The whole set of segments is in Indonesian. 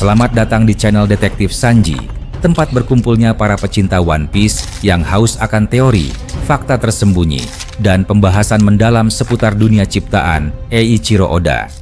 Selamat datang di channel Detektif Sanji, tempat berkumpulnya para pecinta One Piece yang haus akan teori, fakta tersembunyi, dan pembahasan mendalam seputar dunia ciptaan Eiichiro Oda.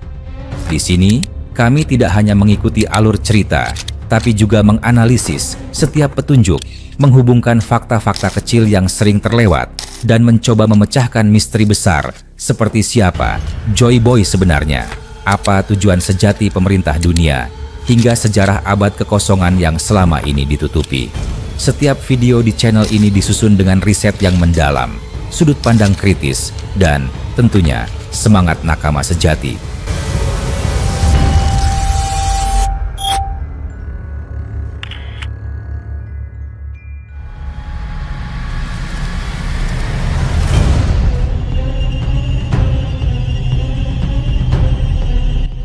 Di sini, kami tidak hanya mengikuti alur cerita, tapi juga menganalisis setiap petunjuk, menghubungkan fakta-fakta kecil yang sering terlewat, dan mencoba memecahkan misteri besar seperti siapa Joy Boy sebenarnya, apa tujuan sejati pemerintah dunia, hingga sejarah abad kekosongan yang selama ini ditutupi. Setiap video di channel ini disusun dengan riset yang mendalam, sudut pandang kritis, dan tentunya semangat nakama sejati.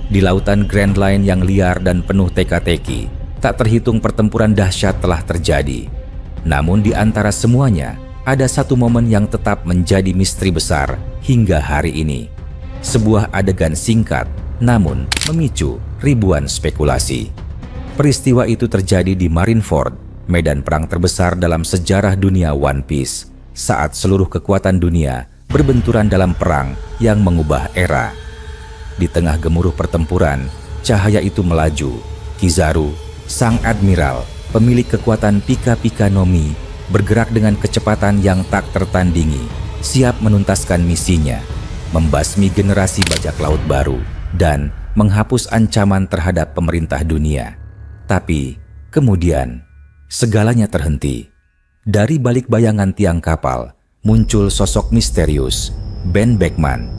Di lautan Grand Line yang liar dan penuh teka-teki, tak terhitung pertempuran dahsyat telah terjadi. Namun di antara semuanya, ada satu momen yang tetap menjadi misteri besar hingga hari ini. Sebuah adegan singkat, namun memicu ribuan spekulasi. Peristiwa itu terjadi di Marineford, medan perang terbesar dalam sejarah dunia One Piece, saat seluruh kekuatan dunia berbenturan dalam perang yang mengubah era. Di tengah gemuruh pertempuran, cahaya itu melaju. Kizaru, sang admiral, pemilik kekuatan Pika-Pika no Mi, bergerak dengan kecepatan yang tak tertandingi, siap menuntaskan misinya, membasmi generasi bajak laut baru, dan menghapus ancaman terhadap pemerintah dunia. Tapi, kemudian, segalanya terhenti. Dari balik bayangan tiang kapal, muncul sosok misterius, Ben Beckman,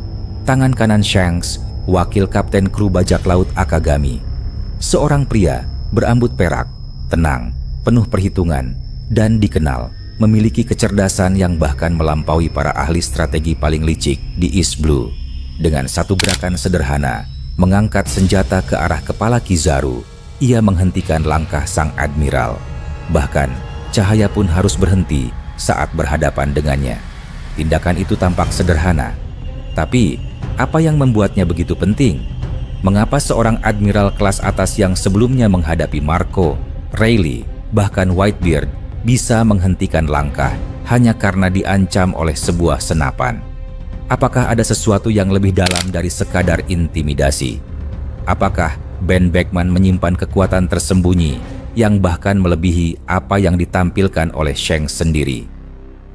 tangan kanan Shanks, wakil kapten kru bajak laut Akagami. Seorang pria berambut perak, tenang, penuh perhitungan, dan dikenal memiliki kecerdasan yang bahkan melampaui para ahli strategi paling licik di East Blue. Dengan satu gerakan sederhana, mengangkat senjata ke arah kepala Kizaru, ia menghentikan langkah sang admiral. Bahkan, cahaya pun harus berhenti saat berhadapan dengannya. Tindakan itu tampak sederhana, tapi apa yang membuatnya begitu penting? Mengapa seorang admiral kelas atas yang sebelumnya menghadapi Marco, Rayleigh, bahkan Whitebeard bisa menghentikan langkah hanya karena diancam oleh sebuah senapan? Apakah ada sesuatu yang lebih dalam dari sekadar intimidasi? Apakah Ben Beckman menyimpan kekuatan tersembunyi yang bahkan melebihi apa yang ditampilkan oleh Shanks sendiri?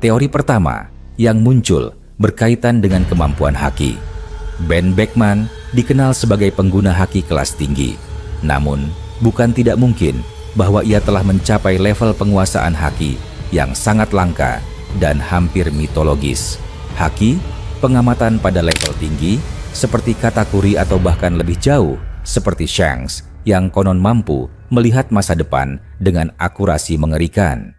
Teori pertama yang muncul berkaitan dengan kemampuan haki. Ben Beckman dikenal sebagai pengguna haki kelas tinggi. Namun, bukan tidak mungkin bahwa ia telah mencapai level penguasaan haki yang sangat langka dan hampir mitologis. Haki, pengamatan pada level tinggi, seperti Katakuri atau bahkan lebih jauh, seperti Shanks, yang konon mampu melihat masa depan dengan akurasi mengerikan.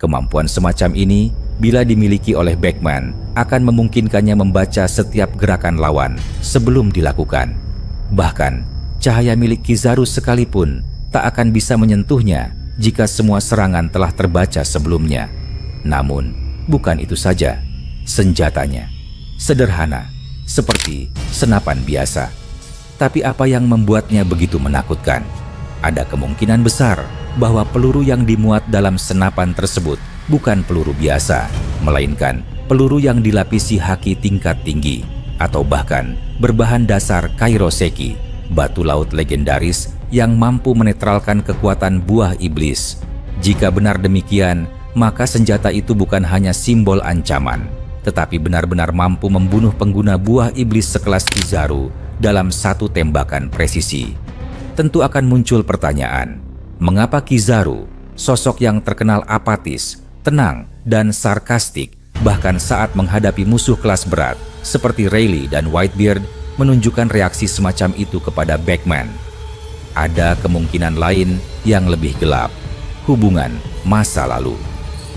Kemampuan semacam ini, bila dimiliki oleh Beckman, akan memungkinkannya membaca setiap gerakan lawan sebelum dilakukan. Bahkan, cahaya milik Kizaru sekalipun tak akan bisa menyentuhnya jika semua serangan telah terbaca sebelumnya. Namun, bukan itu saja. Senjatanya sederhana, seperti senapan biasa. Tapi apa yang membuatnya begitu menakutkan? Ada kemungkinan besar bahwa peluru yang dimuat dalam senapan tersebut bukan peluru biasa, melainkan peluru yang dilapisi haki tingkat tinggi, atau bahkan berbahan dasar kairoseki, batu laut legendaris yang mampu menetralkan kekuatan buah iblis. Jika benar demikian, maka senjata itu bukan hanya simbol ancaman, tetapi benar-benar mampu membunuh pengguna buah iblis sekelas Kizaru dalam satu tembakan presisi. Tentu akan muncul pertanyaan, mengapa Kizaru, sosok yang terkenal apatis, tenang, dan sarkastik, bahkan saat menghadapi musuh kelas berat seperti Rayleigh dan Whitebeard, menunjukkan reaksi semacam itu kepada Beckman? Ada kemungkinan lain yang lebih gelap, hubungan masa lalu.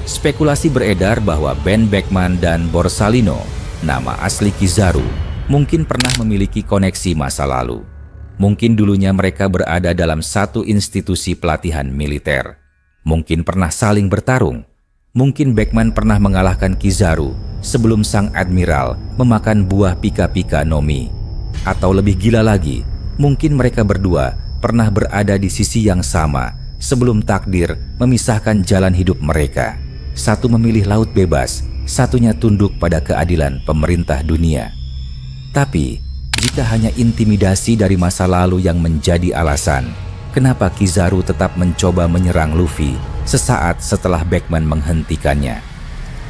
Spekulasi beredar bahwa Ben Beckman dan Borsalino, nama asli Kizaru, mungkin pernah memiliki koneksi masa lalu. Mungkin dulunya mereka berada dalam satu institusi pelatihan militer. Mungkin pernah saling bertarung. Mungkin Beckman pernah mengalahkan Kizaru sebelum sang admiral memakan buah Pika-Pika no Mi. Atau lebih gila lagi, mungkin mereka berdua pernah berada di sisi yang sama sebelum takdir memisahkan jalan hidup mereka. Satu memilih laut bebas, satunya tunduk pada keadilan pemerintah dunia. Tapi, jika hanya intimidasi dari masa lalu yang menjadi alasan, kenapa Kizaru tetap mencoba menyerang Luffy sesaat setelah Beckman menghentikannya?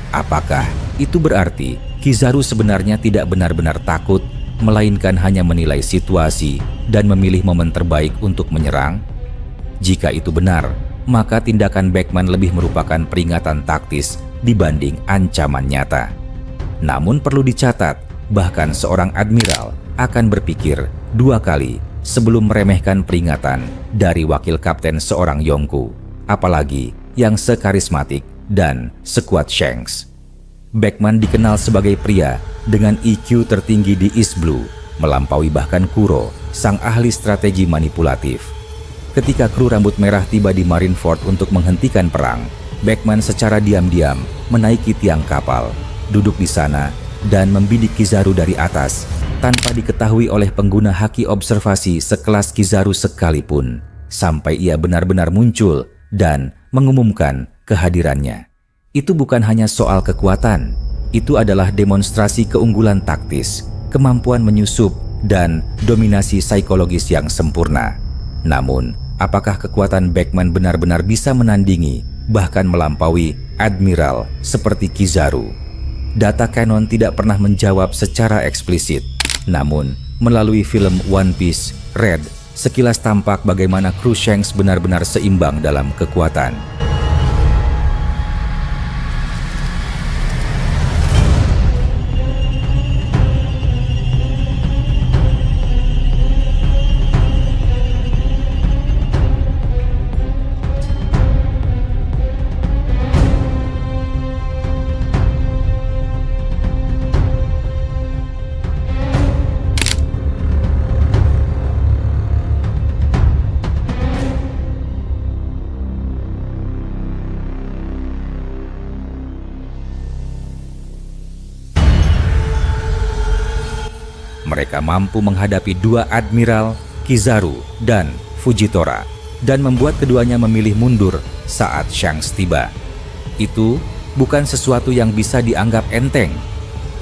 Apakah itu berarti Kizaru sebenarnya tidak benar-benar takut, melainkan hanya menilai situasi dan memilih momen terbaik untuk menyerang? Jika itu benar, maka tindakan Beckman lebih merupakan peringatan taktis dibanding ancaman nyata. Namun perlu dicatat, bahkan seorang admiral akan berpikir 2 kali sebelum meremehkan peringatan dari wakil kapten seorang Yonko, apalagi yang sekarismatik dan sekuat Shanks. Beckman dikenal sebagai pria dengan IQ tertinggi di East Blue, melampaui bahkan Kuro, sang ahli strategi manipulatif. Ketika kru rambut merah tiba di Marineford untuk menghentikan perang, Beckman secara diam-diam menaiki tiang kapal, duduk di sana, dan membidik Kizaru dari atas, tanpa diketahui oleh pengguna haki observasi sekelas Kizaru sekalipun, sampai ia benar-benar muncul dan mengumumkan kehadirannya. Itu bukan hanya soal kekuatan, itu adalah demonstrasi keunggulan taktis, kemampuan menyusup, dan dominasi psikologis yang sempurna. Namun, apakah kekuatan Beckman benar-benar bisa menandingi, bahkan melampaui admiral seperti Kizaru? Data canon tidak pernah menjawab secara eksplisit. Namun, melalui film One Piece Red, sekilas tampak bagaimana kru Shanks benar-benar seimbang dalam kekuatan. Mereka mampu menghadapi 2 admiral, Kizaru dan Fujitora, dan membuat keduanya memilih mundur saat Shanks tiba. Itu bukan sesuatu yang bisa dianggap enteng.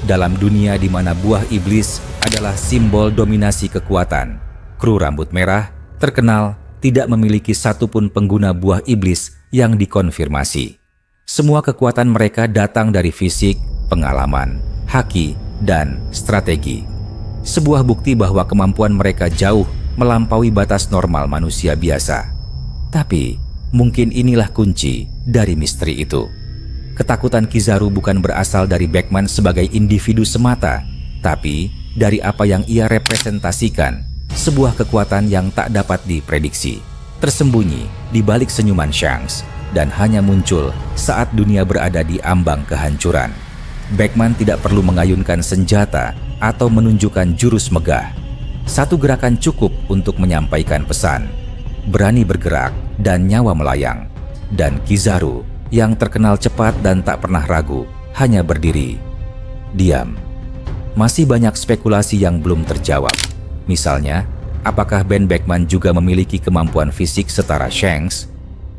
Dalam dunia di mana buah iblis adalah simbol dominasi kekuatan, kru rambut merah terkenal tidak memiliki satupun pengguna buah iblis yang dikonfirmasi. Semua kekuatan mereka datang dari fisik, pengalaman, haki, dan strategi. Sebuah bukti bahwa kemampuan mereka jauh melampaui batas normal manusia biasa. Tapi, mungkin inilah kunci dari misteri itu. Ketakutan Kizaru bukan berasal dari Beckman sebagai individu semata, tapi dari apa yang ia representasikan, sebuah kekuatan yang tak dapat diprediksi, tersembunyi di balik senyuman Shanks, dan hanya muncul saat dunia berada di ambang kehancuran. Beckman tidak perlu mengayunkan senjata atau menunjukkan jurus megah. Satu gerakan cukup untuk menyampaikan pesan. Berani bergerak dan nyawa melayang. Dan Kizaru yang terkenal cepat dan tak pernah ragu, hanya berdiri diam. Masih banyak spekulasi yang belum terjawab. Misalnya, apakah Ben Beckman juga memiliki kemampuan fisik setara Shanks?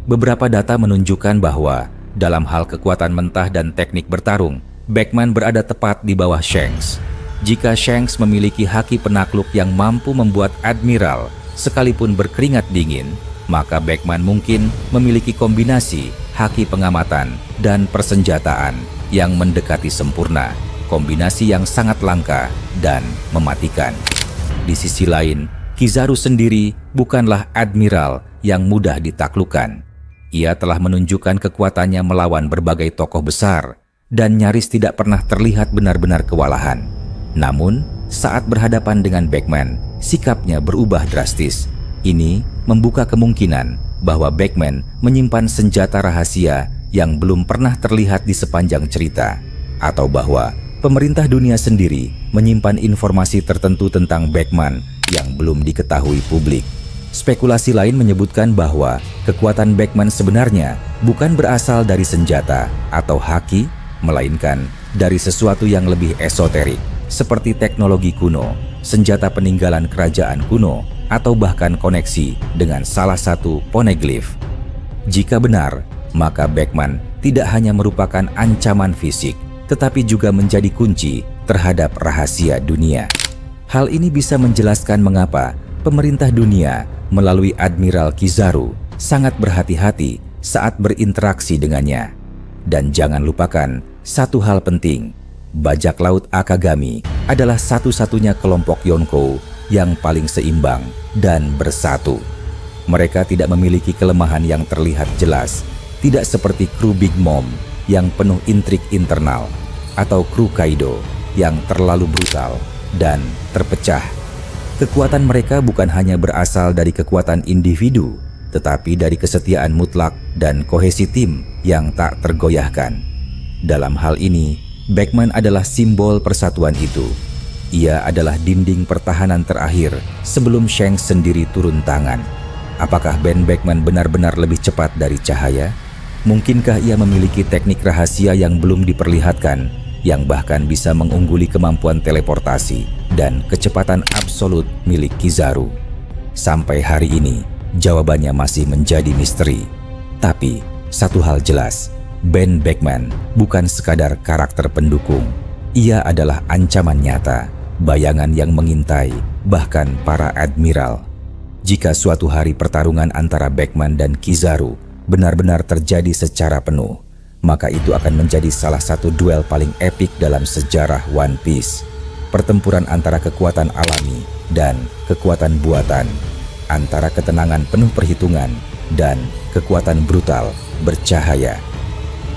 Beberapa data menunjukkan bahwa dalam hal kekuatan mentah dan teknik bertarung, Beckman berada tepat di bawah Shanks. Jika Shanks memiliki haki penakluk yang mampu membuat admiral sekalipun berkeringat dingin, maka Beckman mungkin memiliki kombinasi haki pengamatan dan persenjataan yang mendekati sempurna, kombinasi yang sangat langka dan mematikan. Di sisi lain, Kizaru sendiri bukanlah admiral yang mudah ditaklukkan. Ia telah menunjukkan kekuatannya melawan berbagai tokoh besar dan nyaris tidak pernah terlihat benar-benar kewalahan. Namun, saat berhadapan dengan Beckman, sikapnya berubah drastis. Ini membuka kemungkinan bahwa Beckman menyimpan senjata rahasia yang belum pernah terlihat di sepanjang cerita, atau bahwa pemerintah dunia sendiri menyimpan informasi tertentu tentang Beckman yang belum diketahui publik. Spekulasi lain menyebutkan bahwa kekuatan Beckman sebenarnya bukan berasal dari senjata atau haki, melainkan dari sesuatu yang lebih esoterik, seperti teknologi kuno, senjata peninggalan kerajaan kuno, atau bahkan koneksi dengan salah satu poneglyph. Jika benar, maka Beckman tidak hanya merupakan ancaman fisik, tetapi juga menjadi kunci terhadap rahasia dunia. Hal ini bisa menjelaskan mengapa pemerintah dunia melalui Admiral Kizaru sangat berhati-hati saat berinteraksi dengannya. Dan jangan lupakan satu hal penting, bajak laut Akagami adalah satu-satunya kelompok Yonkou yang paling seimbang dan bersatu. Mereka tidak memiliki kelemahan yang terlihat jelas, tidak seperti kru Big Mom yang penuh intrik internal, atau kru Kaido yang terlalu brutal dan terpecah. Kekuatan mereka bukan hanya berasal dari kekuatan individu, tetapi dari kesetiaan mutlak dan kohesi tim yang tak tergoyahkan. Dalam hal ini, Beckman adalah simbol persatuan itu. Ia adalah dinding pertahanan terakhir sebelum Shanks sendiri turun tangan. Apakah Ben Beckman benar-benar lebih cepat dari cahaya? Mungkinkah ia memiliki teknik rahasia yang belum diperlihatkan, yang bahkan bisa mengungguli kemampuan teleportasi dan kecepatan absolut milik Kizaru? Sampai hari ini, jawabannya masih menjadi misteri. Tapi, satu hal jelas, Ben Beckman bukan sekadar karakter pendukung. Ia adalah ancaman nyata, bayangan yang mengintai, bahkan para admiral. Jika suatu hari pertarungan antara Beckman dan Kizaru benar-benar terjadi secara penuh, maka itu akan menjadi salah satu duel paling epik dalam sejarah One Piece. Pertempuran antara kekuatan alami dan kekuatan buatan, antara ketenangan penuh perhitungan dan kekuatan brutal bercahaya.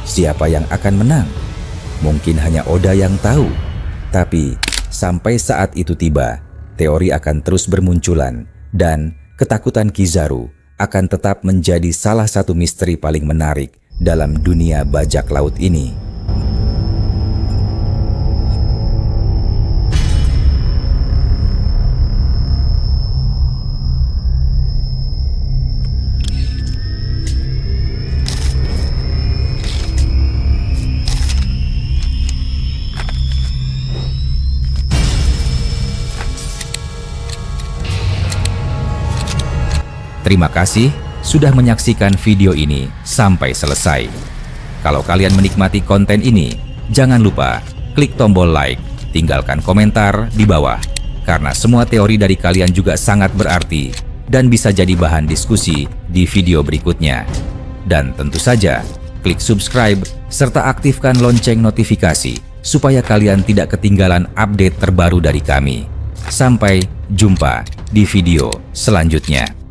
Siapa yang akan menang? Mungkin hanya Oda yang tahu. Tapi sampai saat itu tiba, teori akan terus bermunculan dan ketakutan Kizaru akan tetap menjadi salah satu misteri paling menarik dalam dunia bajak laut ini. Terima kasih sudah menyaksikan video ini sampai selesai. Kalau kalian menikmati konten ini, jangan lupa klik tombol like, tinggalkan komentar di bawah, karena semua teori dari kalian juga sangat berarti dan bisa jadi bahan diskusi di video berikutnya. Dan tentu saja, klik subscribe serta aktifkan lonceng notifikasi supaya kalian tidak ketinggalan update terbaru dari kami. Sampai jumpa di video selanjutnya.